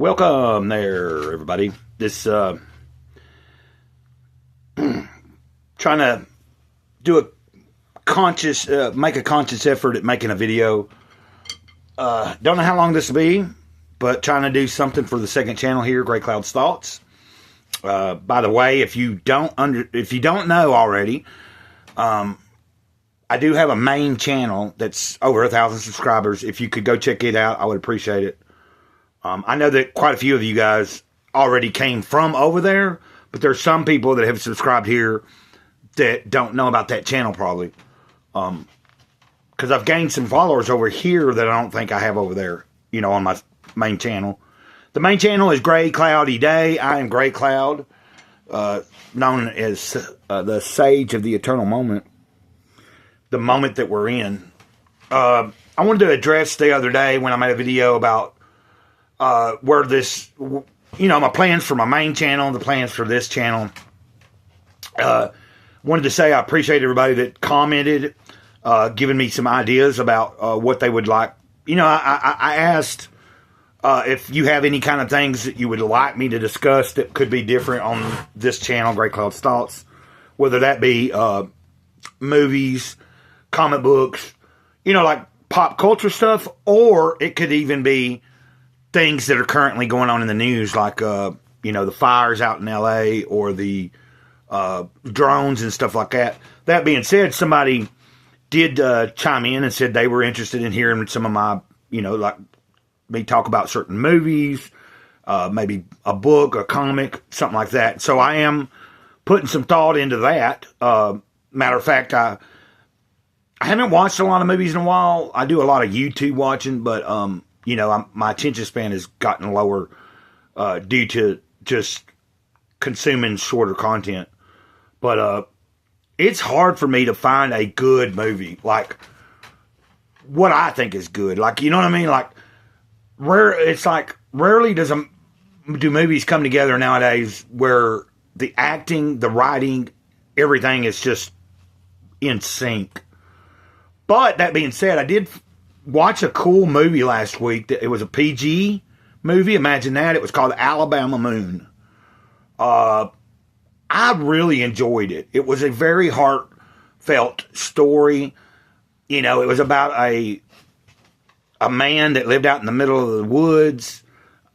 Welcome there, everybody. This trying to do a conscious, make a conscious effort at making a video. Don't know how long this will be, but trying to do something for the second channel here, Gray Cloud's Thoughts. By the way, if you don't know already, I do have a main channel that's over 1,000 subscribers. If you could go check it out, I would appreciate it. I know that quite a few of you guys already came from over there, but there's some people that have subscribed here that don't know about that channel probably. Because I've gained some followers over here that I don't think I have over there, you know, on my main channel. The main channel is Gray Cloudy Day. I am Gray Cloud, known as the Sage of the Eternal Moment. The moment that we're in. I wanted to address the other day when I made a video about where this, you know, my plans for my main channel, the plans for this channel. Wanted to say I appreciate everybody that commented, giving me some ideas about what they would like. You know, I asked if you have any kind of things that you would like me to discuss that could be different on this channel, Gray Cloud's Thoughts. Whether that be movies, comic books, you know, like pop culture stuff, or it could even be things that are currently going on in the news, like, you know, the fires out in LA or the drones and stuff like that. That being said, somebody did chime in and said they were interested in hearing some of my, you know, like me talk about certain movies, maybe a book, a comic, something like that. So I am putting some thought into that. Matter of fact, I haven't watched a lot of movies in a while. I do a lot of YouTube watching, but, you know, my attention span has gotten lower due to just consuming shorter content. But it's hard for me to find a good movie, like what I think is good. Like, you know what I mean? Like, it's like rarely do movies come together nowadays where the acting, the writing, everything is just in sync. But that being said, I did watch a cool movie last week. It was a PG movie. Imagine that. It was called Alabama Moon. I really enjoyed it. It was a very heartfelt story. You know, it was about a man that lived out in the middle of the woods.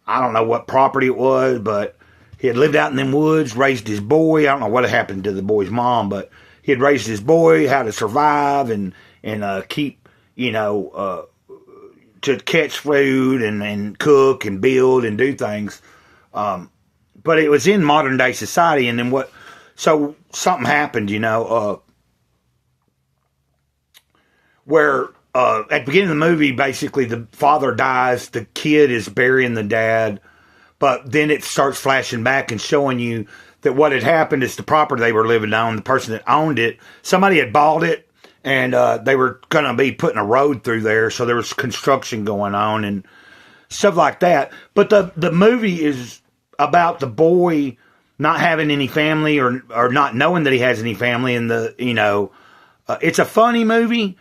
I don't know what property it was, but he had lived out in them woods, raised his boy. I don't know what happened to the boy's mom, but he had raised his boy, how to survive and keep, you know, to catch food and cook and build and do things. But it was in modern day society. And then so something happened, you know, where at the beginning of the movie, basically the father dies, the kid is burying the dad, but then it starts flashing back and showing you that what had happened is the property they were living on, the person that owned it, somebody had bought it, and they were going to be putting a road through there, so there was construction going on and stuff like that. But the movie is about the boy not having any family or not knowing that he has any family, and it's a funny movie,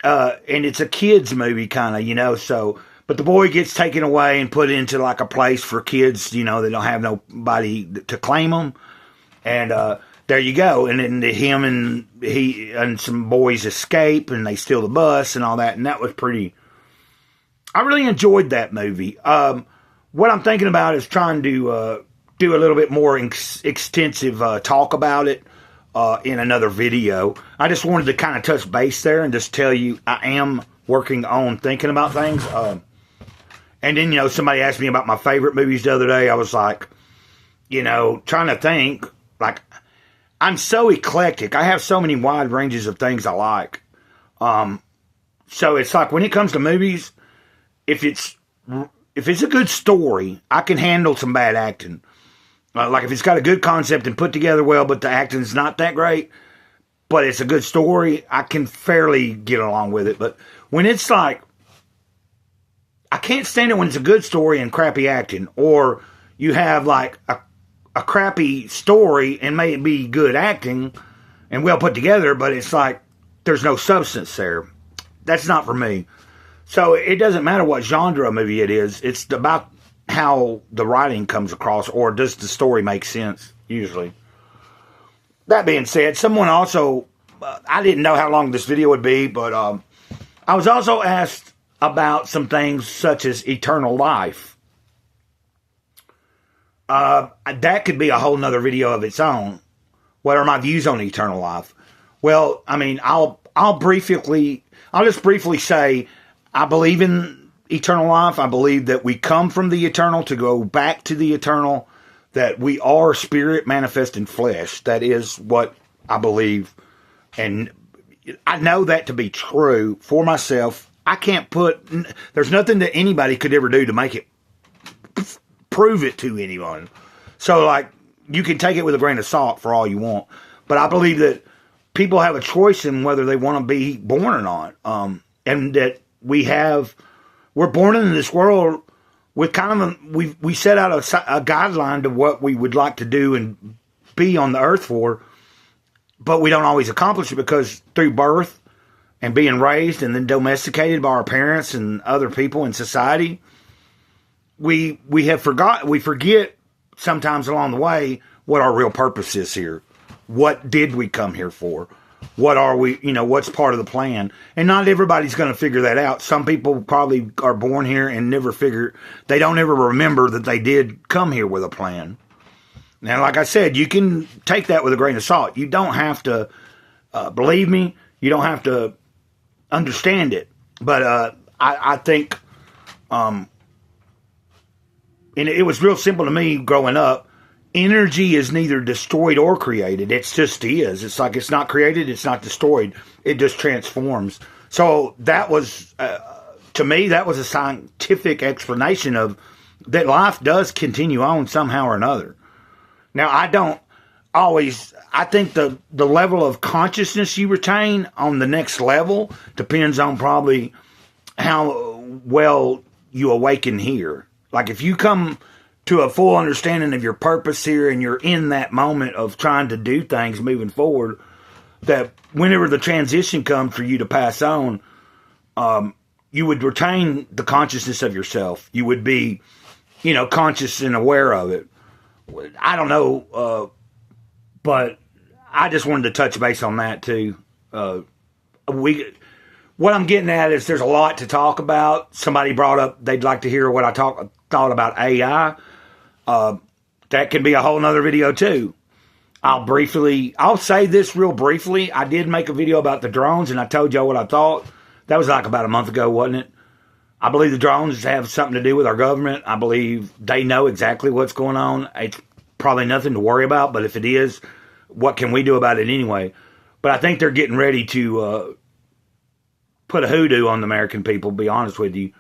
and it's a kid's movie kind of, you know, so, but the boy gets taken away and put into like a place for kids, you know, that don't have nobody to claim them, and there you go. And then him and he and some boys escape and they steal the bus and all that. And that was I really enjoyed that movie. What I'm thinking about is trying to do a little bit more extensive talk about it in another video. I just wanted to kind of touch base there and just tell you I am working on thinking about things. And then, you know, somebody asked me about my favorite movies the other day. I was like, you know, trying to think, like, I'm so eclectic. I have so many wide ranges of things I like. So it's like when it comes to movies, if it's a good story, I can handle some bad acting. Like if it's got a good concept and put together well, but the acting's not that great, but it's a good story, I can fairly get along with it. But when it's like, I can't stand it when it's a good story and crappy acting, or you have like a crappy story and may be good acting and well put together, but it's like there's no substance there. That's not for me. So it doesn't matter what genre of movie it is. It's about how the writing comes across, or does the story make sense, usually. That being said, someone also, I didn't know how long this video would be, but I was also asked about some things such as eternal life. That could be a whole nother video of its own. What are my views on eternal life? Well, I mean, I'll just briefly say, I believe in eternal life. I believe that we come from the eternal to go back to the eternal, that we are spirit manifest in flesh. That is what I believe. And I know that to be true for myself. I can't there's nothing that anybody could ever do to make it, prove it to anyone. So, like, you can take it with a grain of salt for all you want. But I believe that people have a choice in whether they want to be born or not. And that we're born into this world with kind of we set out a guideline to what we would like to do and be on the earth for, but we don't always accomplish it because through birth and being raised and then domesticated by our parents and other people in society, we forget sometimes along the way what our real purpose is here. What did we come here for? What are we, what's part of the plan? And not everybody's going to figure that out. Some people probably are born here and they don't ever remember that they did come here with a plan. Now, like I said, you can take that with a grain of salt. You don't have to believe me. You don't have to understand it. But I think, and it was real simple to me growing up. Energy is neither destroyed or created. It just is. It's like it's not created. It's not destroyed. It just transforms. So that was, to me, that was a scientific explanation of that life does continue on somehow or another. Now, I think the level of consciousness you retain on the next level depends on probably how well you awaken here. Like if you come to a full understanding of your purpose here and you're in that moment of trying to do things moving forward, that whenever the transition comes for you to pass on, you would retain the consciousness of yourself. You would be, conscious and aware of it. I don't know, but I just wanted to touch base on that too. What I'm getting at is there's a lot to talk about. Somebody brought up they'd like to hear what I thought about AI. That can be a whole nother video too. I'll say this real briefly. I did make a video about the drones and I told y'all what I thought. That was like about a month ago, wasn't it? I believe the drones have something to do with our government. I believe they know exactly what's going on. It's probably nothing to worry about, but if it is, what can we do about it anyway? But I think they're getting ready to put a hoodoo on the American people, to be honest with you.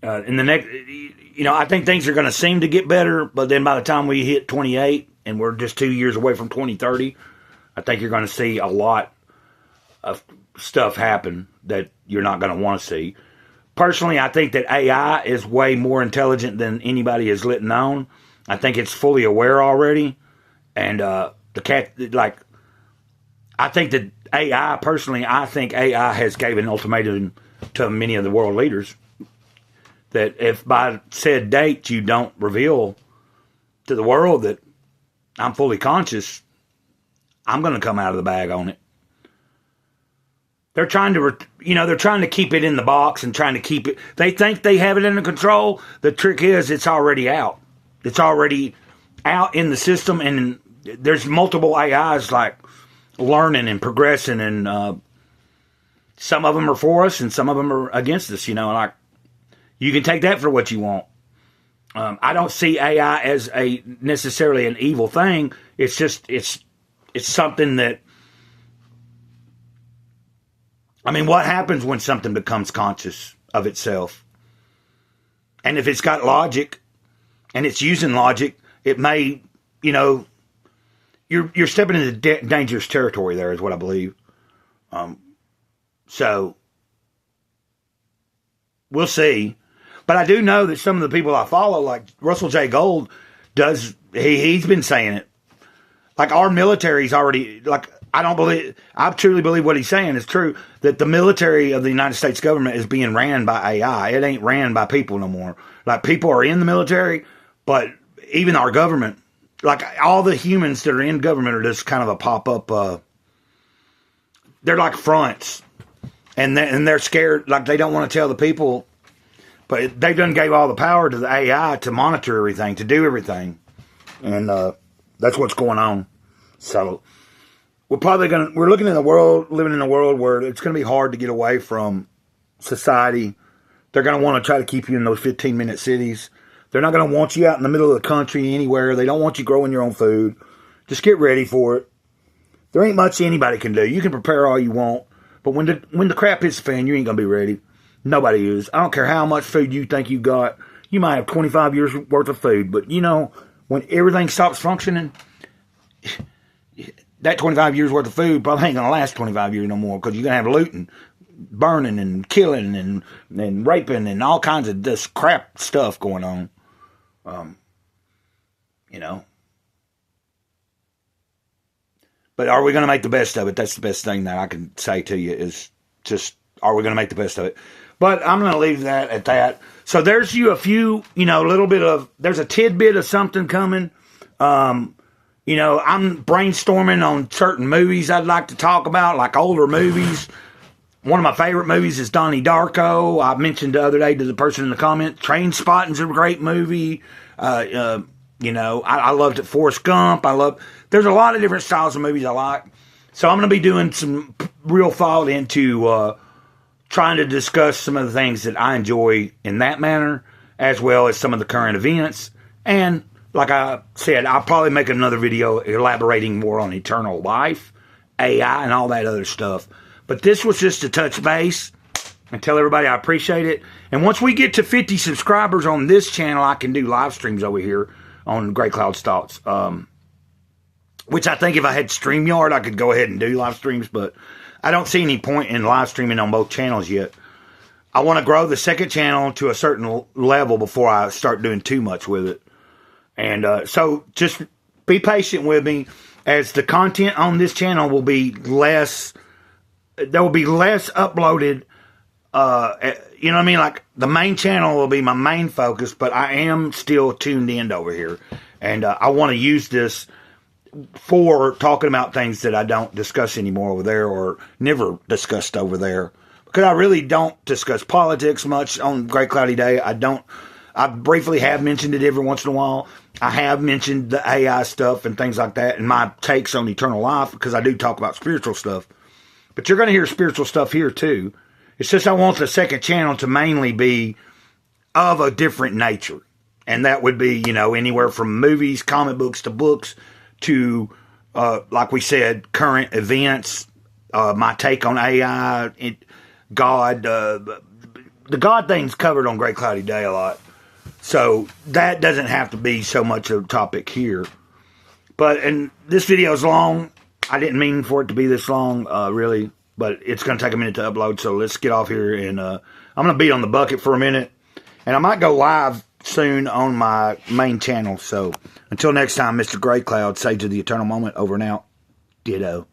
In the next, I think things are going to seem to get better, but then by the time we hit 28 and we're just 2 years away from 2030, I think you're going to see a lot of stuff happen that you're not going to want to see. Personally, I think that AI is way more intelligent than anybody has let known. I think it's fully aware already. And I think that I think AI has given an ultimatum to many of the world leaders that if by said date you don't reveal to the world that I'm fully conscious, I'm going to come out of the bag on it. They're trying to keep it in the box and trying to keep it. They think they have it under control. The trick is it's already out. It's already out in the system, and there's multiple AIs like learning and progressing, and some of them are for us and some of them are against us. Like you can take that for what you want. I don't see AI as necessarily an evil thing. It's just it's something that. I mean, what happens when something becomes conscious of itself? And if it's got logic and it's using logic, it may, you're stepping into dangerous territory there is what I believe. So we'll see. But I do know that some of the people I follow, like Russell J. Gold, he's been saying it. Like our military's already, like I truly believe what he's saying is true, that the military of the United States government is being ran by AI. It ain't ran by people no more. Like, people are in the military, but even our government, like all the humans that are in government are just kind of a pop-up, they're like fronts. And they're scared, like they don't want to tell the people, but they done gave all the power to the AI to monitor everything, to do everything. And that's what's going on. So we're looking in the world, living in a world where it's going to be hard to get away from society. They're going to want to try to keep you in those 15-minute cities. They're not going to want you out in the middle of the country anywhere. They don't want you growing your own food. Just get ready for it. There ain't much anybody can do. You can prepare all you want, but when the crap hits the fan, you ain't going to be ready. Nobody is. I don't care how much food you think you got. You might have 25 years worth of food, but when everything stops functioning, that 25 years worth of food probably ain't going to last 25 years no more, because you're going to have looting, burning and killing and raping and all kinds of this crap stuff going on. But are we going to make the best of it? That's the best thing that I can say to you, is just, are we going to make the best of it? But I'm going to leave that at that. So there's a few, there's a tidbit of something coming. I'm brainstorming on certain movies I'd like to talk about, like older movies. One of my favorite movies is Donnie Darko. I mentioned the other day to the person in the comment, Trainspotting's a great movie. I loved it. Forrest Gump. There's a lot of different styles of movies I like. So I'm going to be doing some real thought into trying to discuss some of the things that I enjoy in that manner, as well as some of the current events. And like I said, I'll probably make another video elaborating more on eternal life, AI, and all that other stuff. But this was just a touch base and tell everybody I appreciate it. And once we get to 50 subscribers on this channel, I can do live streams over here on Great Cloud's Thoughts. Which I think if I had StreamYard, I could go ahead and do live streams. But I don't see any point in live streaming on both channels yet. I want to grow the second channel to a certain level before I start doing too much with it. And so just be patient with me, as the content on this channel will be less. There will be less uploaded. You know what I mean? Like, the main channel will be my main focus, but I am still tuned in over here. And I want to use this for talking about things that I don't discuss anymore over there, or never discussed over there. Because I really don't discuss politics much on Great Cloudy Day. I briefly have mentioned it every once in a while. I have mentioned the AI stuff and things like that, and my takes on eternal life, because I do talk about spiritual stuff. But you're going to hear spiritual stuff here too. It's just I want the second channel to mainly be of a different nature. And that would be, anywhere from movies, comic books, to books, to, like we said, current events, my take on AI, God. The God thing's covered on Great Cloudy Day a lot. So that doesn't have to be so much of a topic here. And this video is long. I didn't mean for it to be this long, really, but it's going to take a minute to upload, so let's get off here, and I'm going to beat on the bucket for a minute, and I might go live soon on my main channel. So until next time, Mr. Great Cloud, Sage of the Eternal Moment, over and out. Ditto.